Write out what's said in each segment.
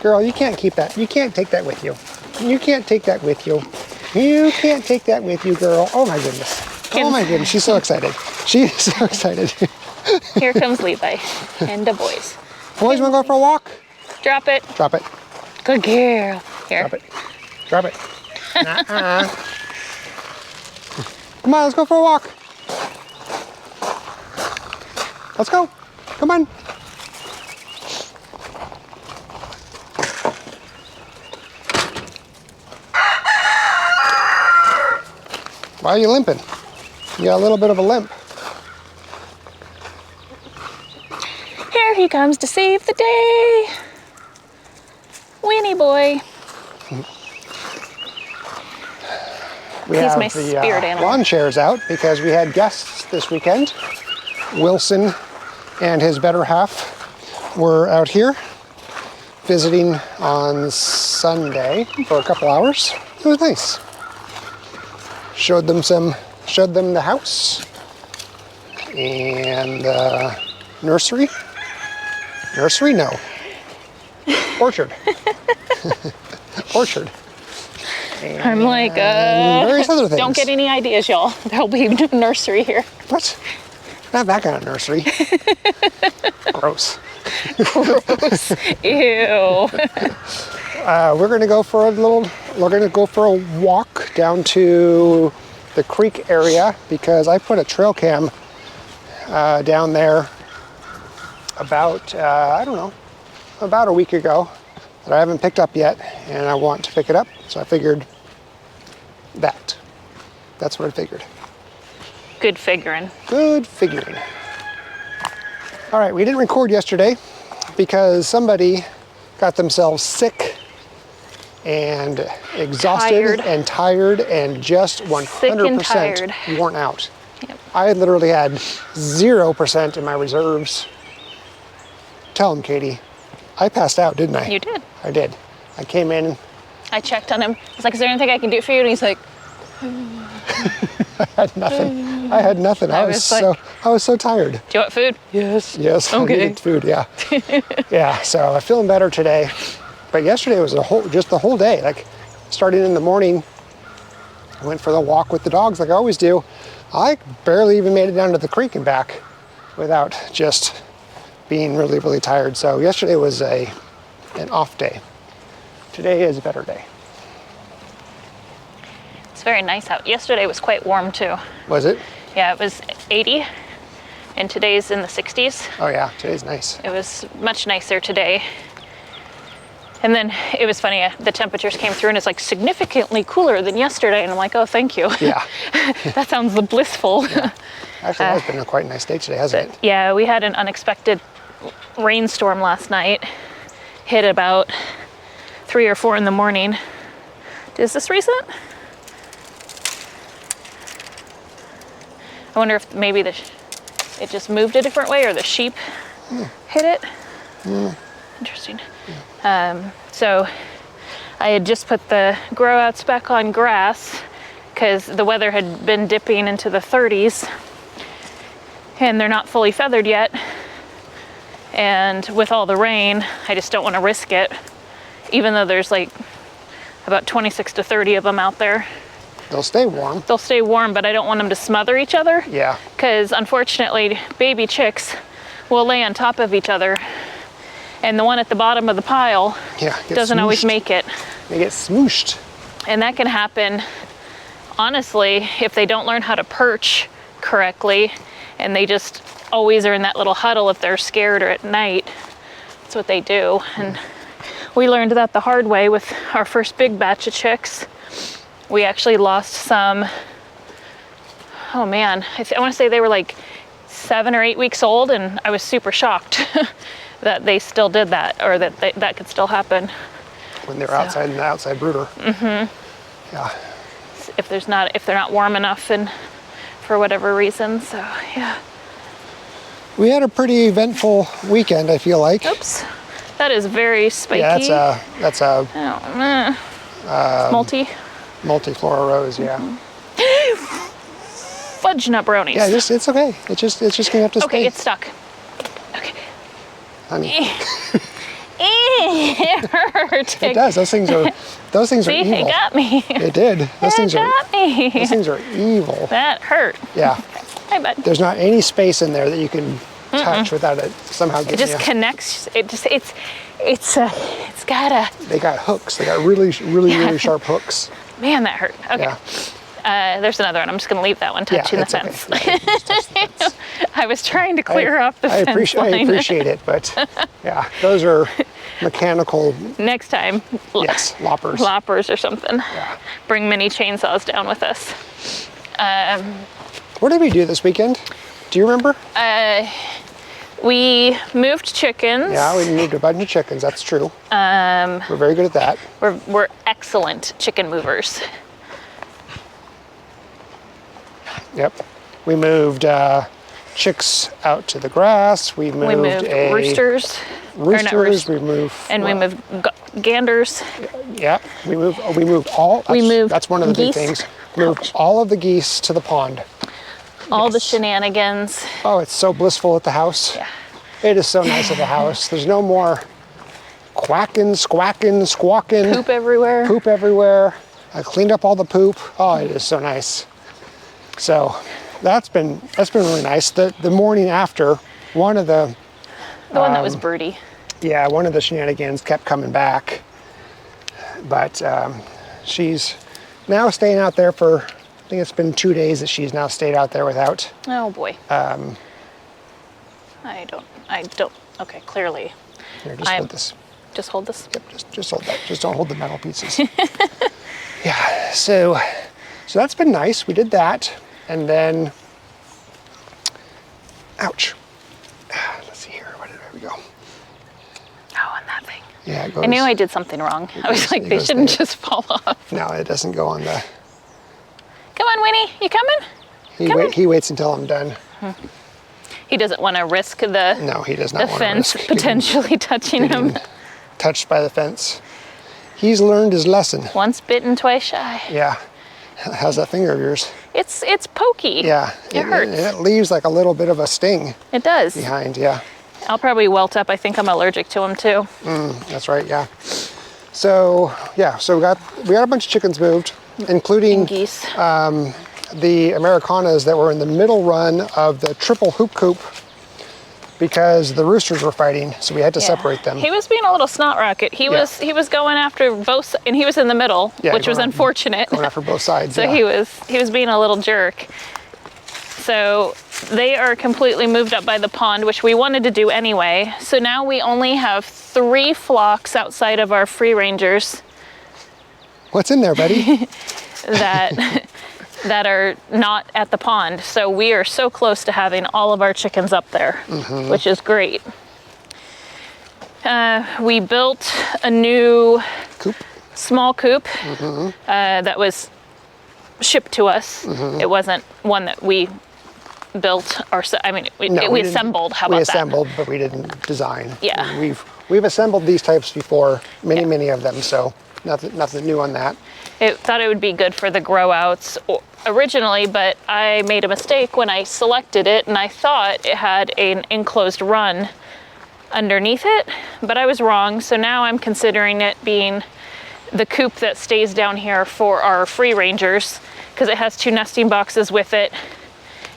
Girl, you can't keep that. You can't take that with you. You can't take that with you. You can't take that with you, girl. Oh my goodness. Oh my goodness. She's so excited. She's so excited. Here comes Levi and the boys. Boys, want to go for a walk? Drop it. Drop it. Good girl. Here. Drop it. Drop it. Nuh-uh. Come on, let's go for a walk. Let's go. Come on. Why are you limping? You got a little bit of a limp. Here he comes to save the day. Winnie boy. We He's have my the spirit animal. lawn chairs out because we had guests this weekend. Wilson and his better half were out here visiting on Sunday for a couple hours. It was nice. Showed them the house and nursery. Nursery, no. Orchard. Orchard. And I'm like, various other things. don't get any ideas, y'all. There'll be nursery here. What? Not that kind of nursery. Gross. Gross. Ew. We're gonna go for a walk down to the creek area because I put a trail cam down there about, I don't know, about a week ago that I haven't picked up yet, and I want to pick it up, so I figured that's what I figured. Good figuring. Good figuring. All right, we didn't record yesterday because somebody got themselves sick and exhausted and tired and just 100% worn out. Yep. I literally had 0% in my reserves. Tell him, Katie. I passed out, didn't I? You did. I did. I came in. I checked on him. I was like, is there anything I can do for you? And he's like, I had nothing. I had nothing. I was so tired. do you want food? Yes. Yes. Okay. I needed food. Yeah. Yeah. So I'm feeling better today, but yesterday was just the whole day. Like, starting in the morning, I went for the walk with the dogs like I always do. I barely even made it down to the creek and back without just being really, really tired. So yesterday was an off day. Today is a better day. It's very nice out. Yesterday was quite warm too. Was it? Yeah, it was 80 and today's in the 60s. Oh yeah, today's nice. It was much nicer today. And then it was funny, the temperatures came through and it's like significantly cooler than yesterday. And I'm like, oh, thank you. Yeah. That sounds blissful. Yeah. Actually, it's been a quite nice day today, hasn't it? Yeah, we had an unexpected rainstorm last night. Hit about 3 or 4 in the morning. Is this recent? I wonder if maybe it just moved a different way or the sheep hit it. Interesting. So I had just put the grow outs back on grass because the weather had been dipping into the 30s and they're not fully feathered yet. And with all the rain, I just don't want to risk it, even though there's like about 26 to 30 of them out there. They'll stay warm. They'll stay warm, but I don't want them to smother each other. Yeah. Because unfortunately, baby chicks will lay on top of each other. And the one at the bottom of the pile doesn't always make it. They get smooshed. And that can happen, honestly, if they don't learn how to perch correctly and they just always are in that little huddle if they're scared or at night. That's what they do. And we learned that the hard way with our first big batch of chicks. We actually lost some, oh man, I want to say they were like 7 or 8 weeks old, and I was super shocked that they still did that, or that that could still happen. When they're outside in the outside brooder. Mm-hmm. Yeah. If they're not warm enough and for whatever reason, so yeah. We had a pretty eventful weekend, I feel like. Oops. That is very spiky. Yeah, that's a multiflora rose, yeah. Fudge nut brownies. Yeah, it's okay. It's just gonna have to stay. Okay, it's stuck. Okay. Honey. It hurt. It does. Those things are See, evil. it got me. It did. Those things got me. Those things are evil. That hurt. Yeah. Hi, bud. There's not any space in there that you can touch without it somehow getting It just you. connects. It's got a. They got hooks. They got really sharp hooks. Man, that hurt. Okay. Yeah. There's another one. I'm just going to leave that one touching the it's fence. Okay. Yeah, you can just touch the fence. I was trying to clear off the fence line. I appreciate it, but yeah, those are mechanical. Next time, Yes, loppers. loppers or something. Yeah. Bring mini chainsaws down with us. What did we do this weekend? Do you remember? We moved chickens. Yeah, we moved a bunch of chickens. That's true. We're very good at that. We're excellent chicken movers. Yep. We moved chicks out to the grass. We moved roosters. Roosters. We moved. And we moved ganders. Yeah. We moved all. That's one of the big geese. things. Moved all of the geese to the pond. All the shenanigans. Oh, it's so blissful at the house. Yeah. It is so nice at the house. There's no more quacking, squawking, squawking. Poop everywhere. Poop everywhere. I cleaned up all the poop. Oh, it is so nice. So that's been really nice. The morning after, one of the one that was broody. Yeah, one of the shenanigans kept coming back, but she's now staying out there for, I think it's been 2 days that she's now stayed out there without. Oh boy. I don't. Okay, clearly. Here, just hold this. Just hold this. Yep, just hold that. Just don't hold the metal pieces. Yeah. So that's been nice. We did that, and then, ouch. Let's see here. Where we go? Oh, on that thing. Yeah, it goes. I knew I did something wrong. I was like, they shouldn't just fall off. No, it doesn't go on the. Come on, Winnie. You coming? He waits until I'm done. He doesn't want to risk the No, he does not want to fence risk potentially touching him. getting touched by the fence. He's learned his lesson. Once bitten, twice shy. Yeah. How's that finger of yours? It's pokey. Yeah. It hurts. It leaves like a little bit of a sting It does. behind. Yeah. I'll probably welt up. I think I'm allergic to them too. That's right. Yeah. So yeah. So we got a bunch of chickens moved, including And geese. the Americanas that were in the middle run of the triple hoop coop because the roosters were fighting, so we had to separate them. He was being a little snot rocket. He was going after both, and he was in the middle, which was unfortunate. Going after both sides. So yeah. he was being a little jerk. So they are completely moved up by the pond, which we wanted to do anyway. So now we only have 3 flocks outside of our free rangers What's in there, buddy? that are not at the pond. So we are so close to having all of our chickens up there, which is great. We built a new small coop that was shipped to us. It wasn't one that we built ourselves. I mean, we assembled. How about that? We assembled, but we didn't design. Yeah. We've assembled these types before, many of them. So nothing new on that. I thought it would be good for the grow outs originally, but I made a mistake when I selected it, and I thought it had an enclosed run underneath it, but I was wrong. So now I'm considering it being the coop that stays down here for our free rangers, because it has 2 nesting boxes with it,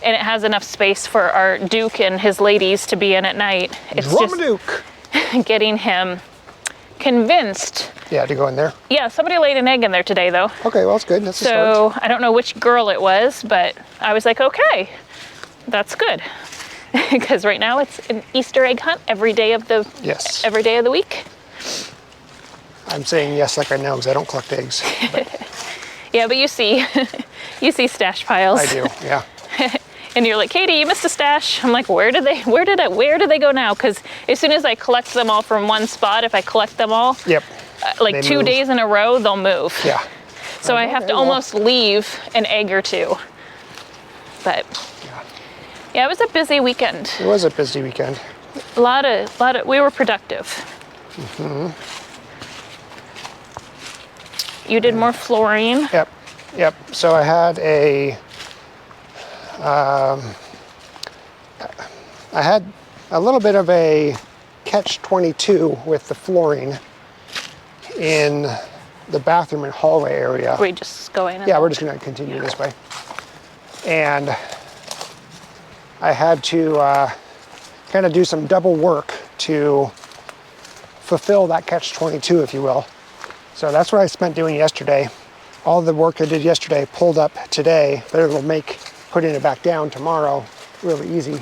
and it has enough space for our Duke and his ladies to be in at night. It's Duke. just getting him convinced. Yeah, to go in there. Yeah, somebody laid an egg in there today, though. Okay, well, that's good. That's a start. So I don't know which girl it was, but I was like, okay, that's good. Because right now it's an Easter egg hunt every day of the week. I'm saying yes like I know because I don't collect eggs. Yeah, but you see stash piles. I do, yeah. And you're like, Katie, you missed a stash. I'm like, where do they go now? Because as soon as I collect them all from one spot, if I collect them all, like 2 days in a row, they'll move. Yeah. So I have to almost leave an egg or 2. But yeah, it was a busy weekend. It was a busy weekend. A lot of, we were productive. You did more flooring. Yep. So I had I had a little bit of a catch-22 with the flooring in the bathroom and hallway area. We just go in? Yeah, we're just going to continue this way. And I had to kind of do some double work to fulfill that catch-22, if you will. So that's what I spent doing yesterday. All the work I did yesterday pulled up today, but it'll make putting it back down tomorrow really easy.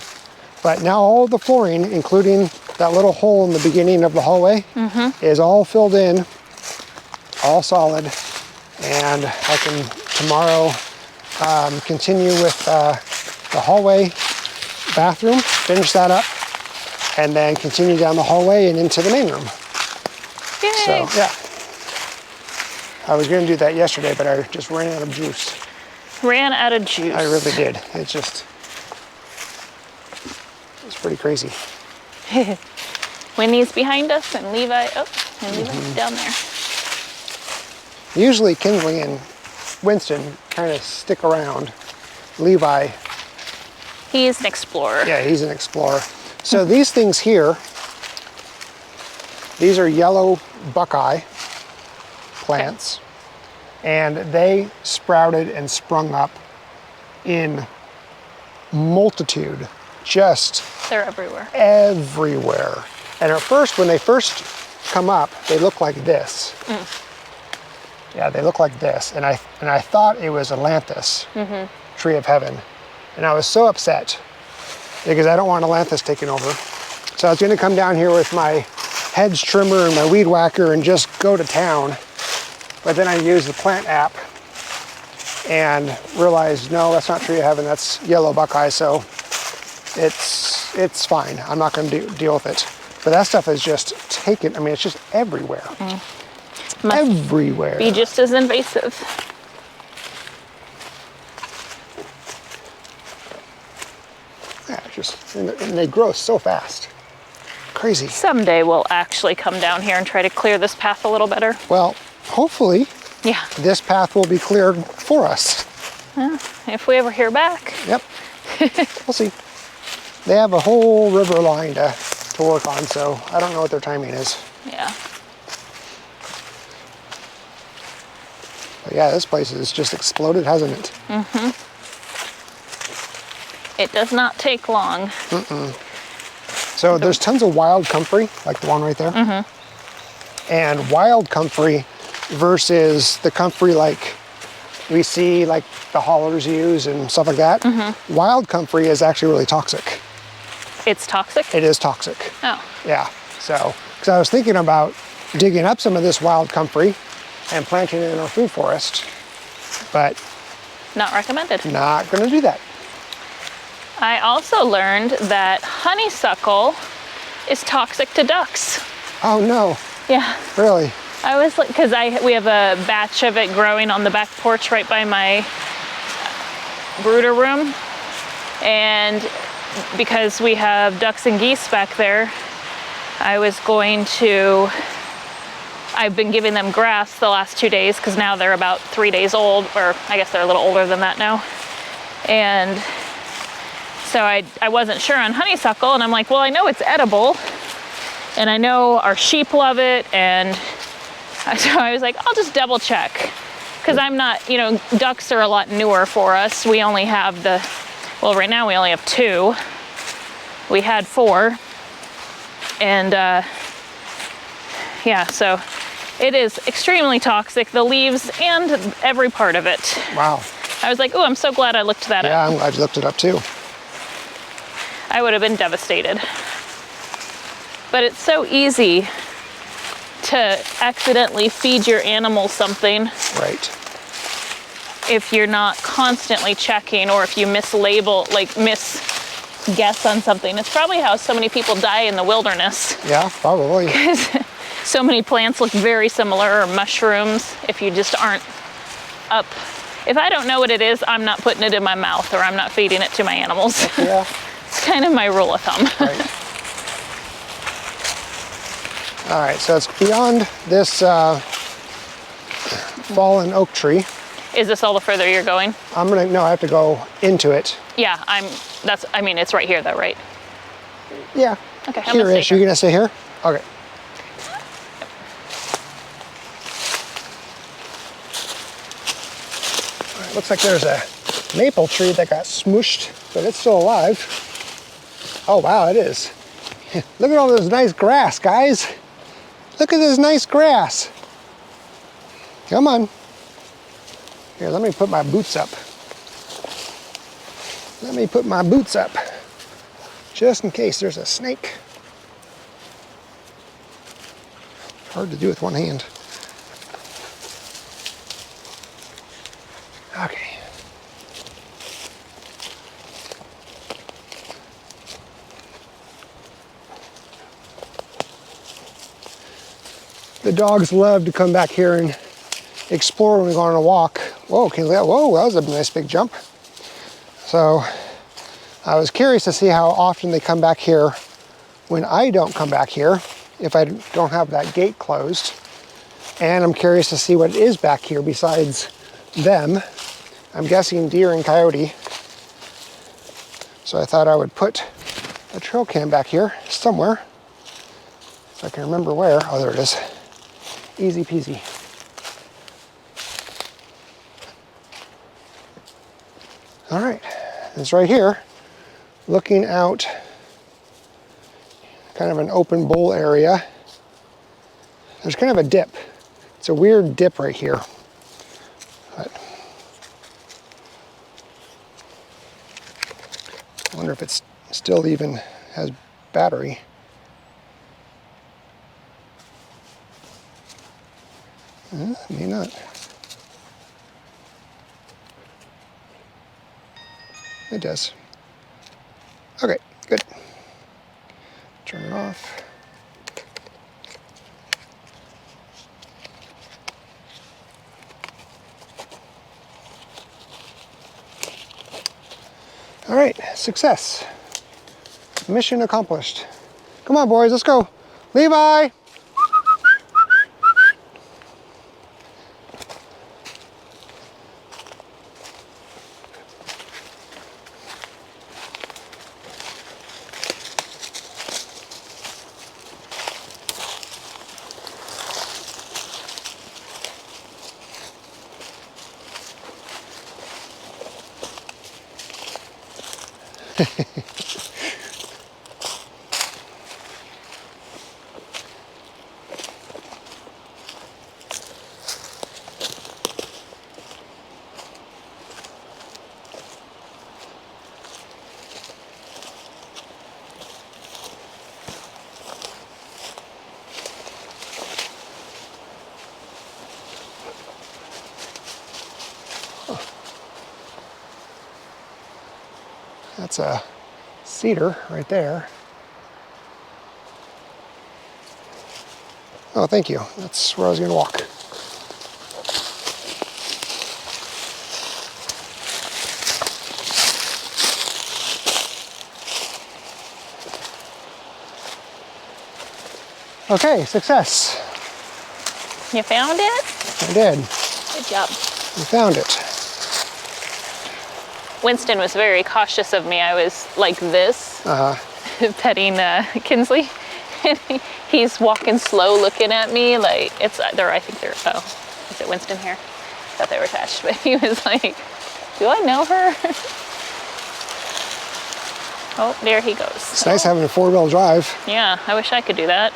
But now all the flooring, including that little hole in the beginning of the hallway, is all filled in, all solid, and I can tomorrow continue with the hallway bathroom, finish that up, and then continue down the hallway and into the main room. Yay. So, yeah. I was going to do that yesterday, but I just ran out of juice. Ran out of juice. I really did. It's pretty crazy. Winnie's behind us, and Levi, and Levi's down there. Usually Kinsley and Winston kind of stick around. Levi, He's an explorer. yeah, he's an explorer. So these things here, these are yellow buckeye plants, and they sprouted and sprung up in multitude, just They're everywhere. everywhere. And at first, when they first come up, they look like this. Yeah, they look like this. And I thought it was Atlantis, tree of heaven. And I was so upset because I don't want Atlantis taking over. So I was gonna come down here with my hedge trimmer and my weed whacker and just go to town. But then I used the plant app and realized, no, that's not tree of heaven, that's yellow buckeye. So it's fine. I'm not gonna deal with it. But that stuff is just taken, I mean, it's just everywhere. Everywhere. Be just as invasive. Yeah, and they grow so fast. Crazy. Someday we'll actually come down here and try to clear this path a little better. Well, hopefully Yeah. this path will be cleared for us. If we ever hear back. Yep. We'll see. They have a whole river line to work on, so I don't know what their timing is. Yeah. But yeah, this place has just exploded, hasn't it? It does not take long. So there's tons of wild comfrey, like the one right there. And wild comfrey versus the comfrey like we see like the haulers use and stuff like that. Wild comfrey is actually really toxic. It's toxic? It is toxic. Oh. Yeah, so, because I was thinking about digging up some of this wild comfrey and planting it in our food forest, but Not recommended. not gonna do that. I also learned that honeysuckle is toxic to ducks. Oh no, Yeah. really? I was like, because we have a batch of it growing on the back porch right by my brooder room. And because we have ducks and geese back there, I've been giving them grass the last 2 days because now they're about 3 days old, or I guess they're a little older than that now. And so I wasn't sure on honeysuckle, and I'm like, well, I know it's edible, and I know our sheep love it, and so I was like, I'll just double check. Because I'm not, ducks are a lot newer for us. We only have right now we only have 2. We had 4. And yeah, so it is extremely toxic, the leaves and every part of it. Wow. I was like, oh, I'm so glad I looked that up. Yeah, I'm glad you looked it up too. I would have been devastated. But it's so easy to accidentally feed your animal something Right. if you're not constantly checking, or if you mislabel, guess on something. It's probably how so many people die in the wilderness. Yeah, probably. So many plants look very similar, or mushrooms, if you just aren't up. If I don't know what it is, I'm not putting it in my mouth, or I'm not feeding it to my animals. Yeah. It's kind of my rule of thumb. Right. All right, so it's beyond this fallen oak tree. Is this all the further you're going? I have to go into it. Yeah, it's right here though, right? Yeah. Okay, I'm gonna Here-ish. stay You here. gonna stay here? Okay. All right, looks like there's a maple tree that got smooshed, but it's still alive. Oh wow, it is. Look at all this nice grass, guys. Look at this nice grass. Come on. Here, let me put my boots up. Let me put my boots up, just in case there's a snake. Hard to do with one hand. Okay. The dogs love to come back here and explore when we go on a walk. Whoa, whoa, that was a nice big jump. So I was curious to see how often they come back here when I don't come back here, if I don't have that gate closed. And I'm curious to see what is back here besides them. I'm guessing deer and coyote. So I thought I would put a trail cam back here somewhere, if I can remember where. Oh, there it is. Easy peasy. All right, it's right here, looking out, kind of an open bowl area. There's kind of a dip. It's a weird dip right here. But I wonder if it's still even has battery. May not. It does. Okay, good. Turn it off. All right, success. Mission accomplished. Come on, boys, let's go. Levi! That's a cedar right there. Oh, thank you. That's where I was going to walk. Okay, success. You found it? I did. Good job. We found it. Winston was very cautious of me. I was like this, petting Kinsley, and he's walking slow, looking at me like it's there. I think they're. Oh, is it Winston here? I thought they were attached, but he was like, "Do I know her?" Oh, there he goes. It's nice having a four-wheel drive. Yeah, I wish I could do that,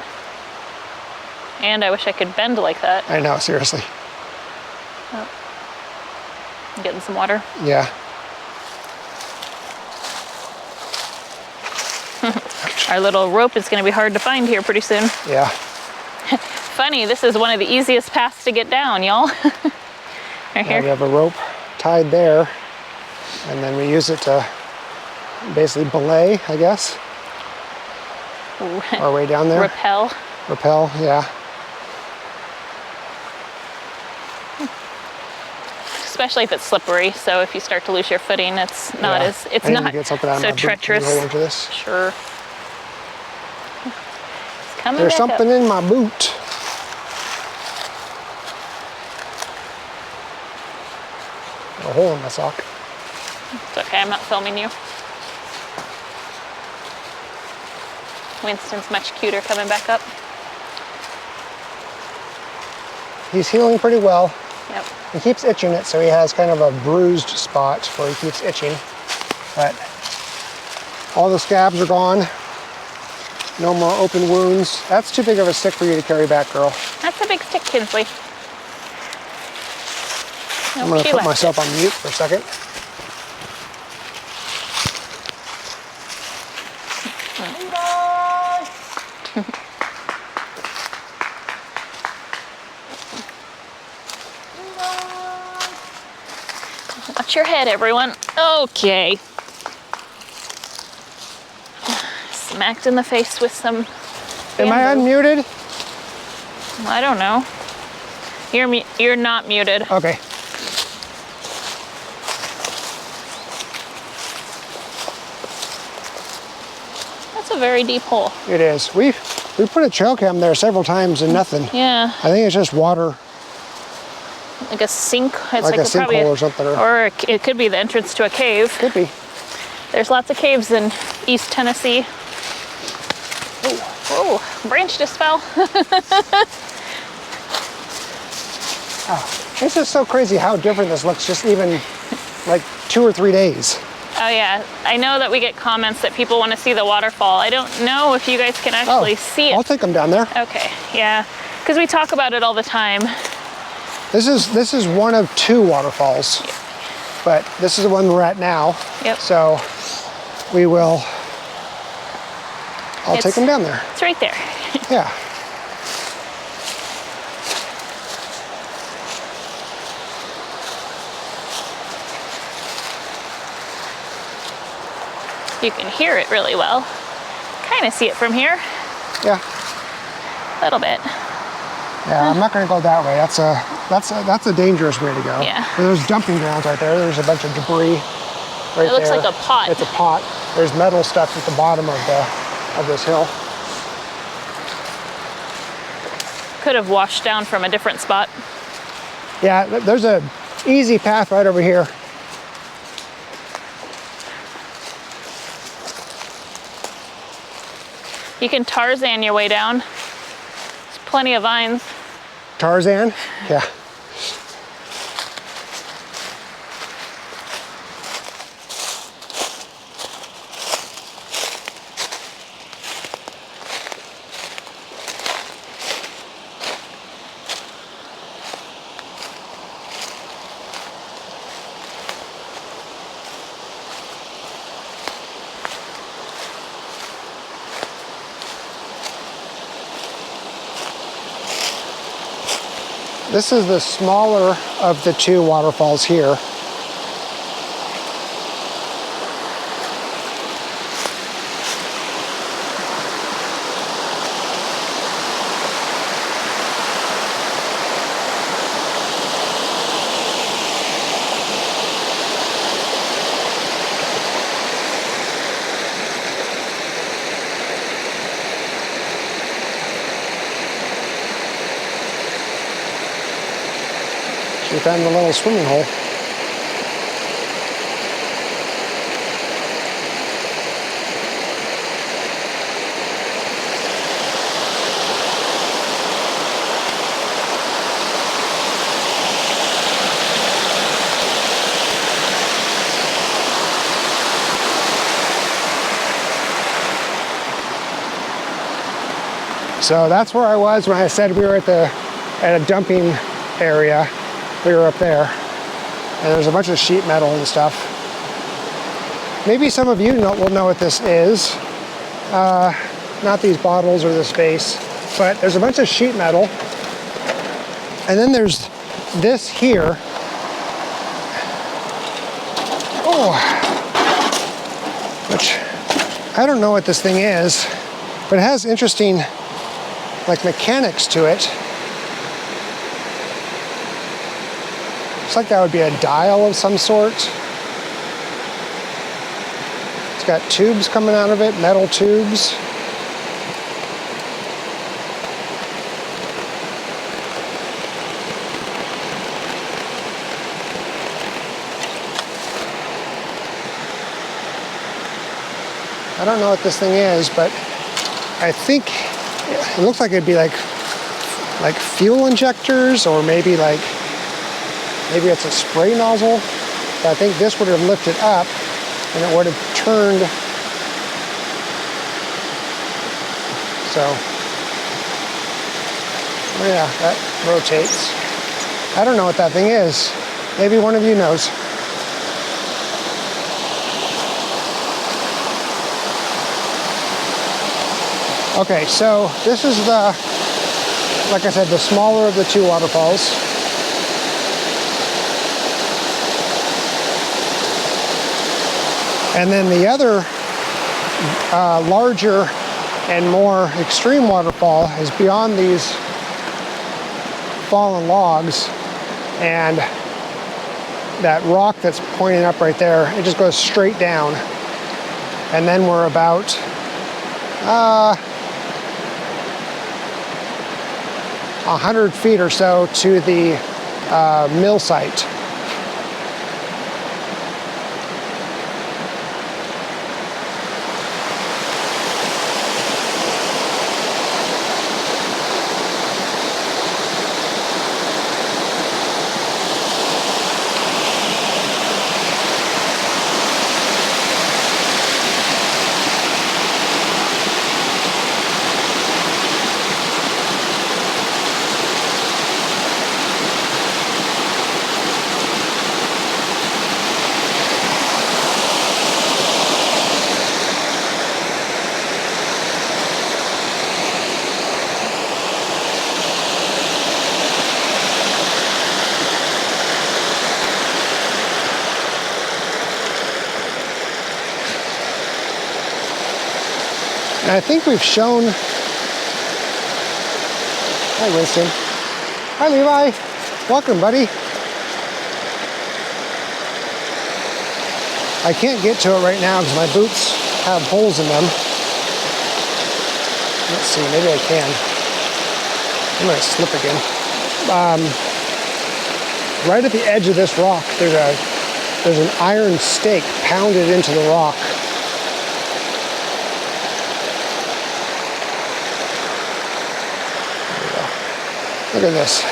and I wish I could bend like that. I know, seriously. Oh. I'm getting some water. Yeah. Our little rope is going to be hard to find here pretty soon. Yeah. Funny, this is one of the easiest paths to get down, y'all. Right here. We have a rope tied there, and then we use it to basically belay, I guess. Our way down there. Rappel. Rappel, yeah. Especially if it's slippery, so if you start to lose your footing, it's not as I need to get something out of so my boot. treacherous. Can you hold on to this? Sure. It's coming There's back something up. in my boot. A hole in my sock. It's okay, I'm not filming you. Winston's much cuter coming back up. he's healing pretty well. Yep. He keeps itching it, so he has kind of a bruised spot where he keeps itching. But all the scabs are gone. No more open wounds. That's too big of a stick for you to carry back, girl. That's a big stick, Kinsley. I'm gonna put myself on mute for a second. Watch your head, everyone. Okay. Smacked in the face with some Am I unmuted? I don't know. You're not muted. Okay. That's a very deep hole. It is. We put a trail cam there several times and nothing. Yeah. I think it's just water. Like a sink. It's like a sinkhole or something. Or it could be the entrance to a cave. Could be. There's lots of caves in East Tennessee. Oh, branch just fell. Oh, this is so crazy how different this looks just even like 2 or 3 days. Oh yeah, I know that we get comments that people want to see the waterfall. I don't know if you guys can actually see it. I'll take them down there. Okay, yeah, because we talk about it all the time. This is one of 2 waterfalls, but this is the one we're at now. Yep. So we will. I'll take them down there. It's right there. Yeah. You can hear it really well. Kind of see it from here. Yeah. A little bit. Yeah, I'm not going to go that way. That's a dangerous way to go. Yeah. There's dumping grounds right there. There's a bunch of debris right there. It looks like a pot. It's a pot. There's metal stuff at the bottom of this hill. Could have washed down from a different spot. Yeah, there's a easy path right over here. You can Tarzan your way down. There's plenty of vines. Tarzan? Yeah. This is the smaller of the 2 waterfalls here. We found a little swimming hole. So that's where I was when I said we were at a dumping area. We were up there, and there's a bunch of sheet metal and stuff. Maybe some of you will know what this is. Not these bottles or this vase, but there's a bunch of sheet metal. And then there's this here. Oh, which I don't know what this thing is, but it has interesting like mechanics to it. Looks like that would be a dial of some sort. It's got tubes coming out of it, metal tubes. I don't know what this thing is, but I think it looks like it'd be like like fuel injectors, or maybe it's a spray nozzle. But I think this would have lifted up and it would have turned. So, oh yeah, that rotates. I don't know what that thing is. Maybe one of you knows. Okay, so this is like I said, the smaller of the two waterfalls. And then the other larger and more extreme waterfall is beyond these fallen logs, and that rock that's pointing up right there, it just goes straight down. And then we're about 100 feet or so to the mill site. And I think we've shown, hi Winston, hi Levi, welcome buddy. I can't get to it right now because my boots have holes in them. Let's see, maybe I can. I'm gonna slip again. Right at the edge of this rock, there's an iron stake pounded into the rock. Look at this.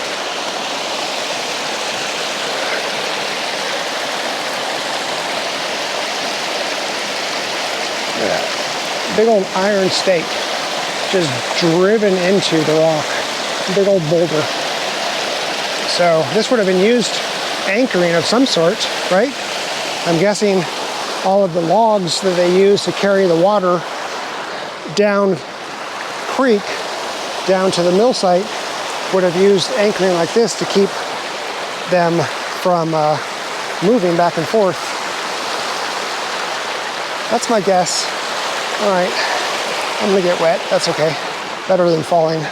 Look at that. Big old iron stake just driven into the rock. Big old boulder. So this would have been used anchoring of some sort, right? I'm guessing all of the logs that they use to carry the water down creek, down to the mill site, would have used anchoring like this to keep them from moving back and forth. That's my guess. All right, I'm gonna get wet, that's okay. Better than falling.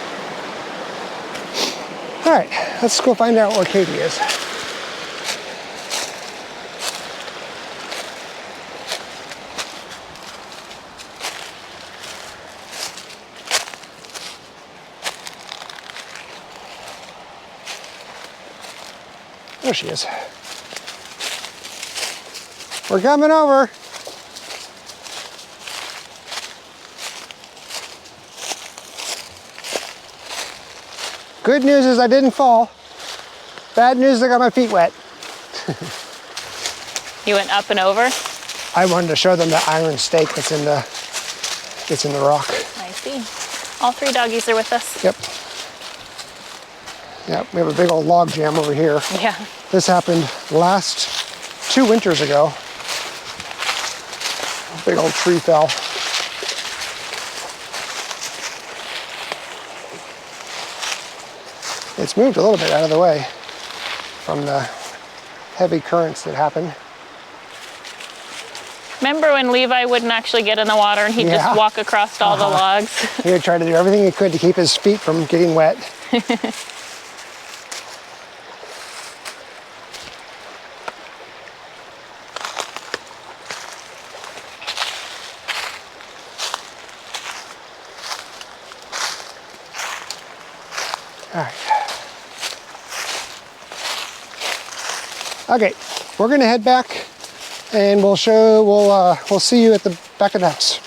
All right, let's go find out where Katie is. There she is. We're coming over. Good news is I didn't fall. Bad news is I got my feet wet. You went up and over? I wanted to show them the iron stake that's in the rock. I see. All three doggies are with us. Yep. Yep, we have a big old log jam over here. Yeah. This happened last 2 winters ago. A big old tree fell. It's moved a little bit out of the way from the heavy currents that happened. Remember when Levi wouldn't actually get in the water and he'd just walk across all the logs? He would try to do everything he could to keep his feet from getting wet. All right. Okay, we're gonna head back, and we'll see you at the back of the house.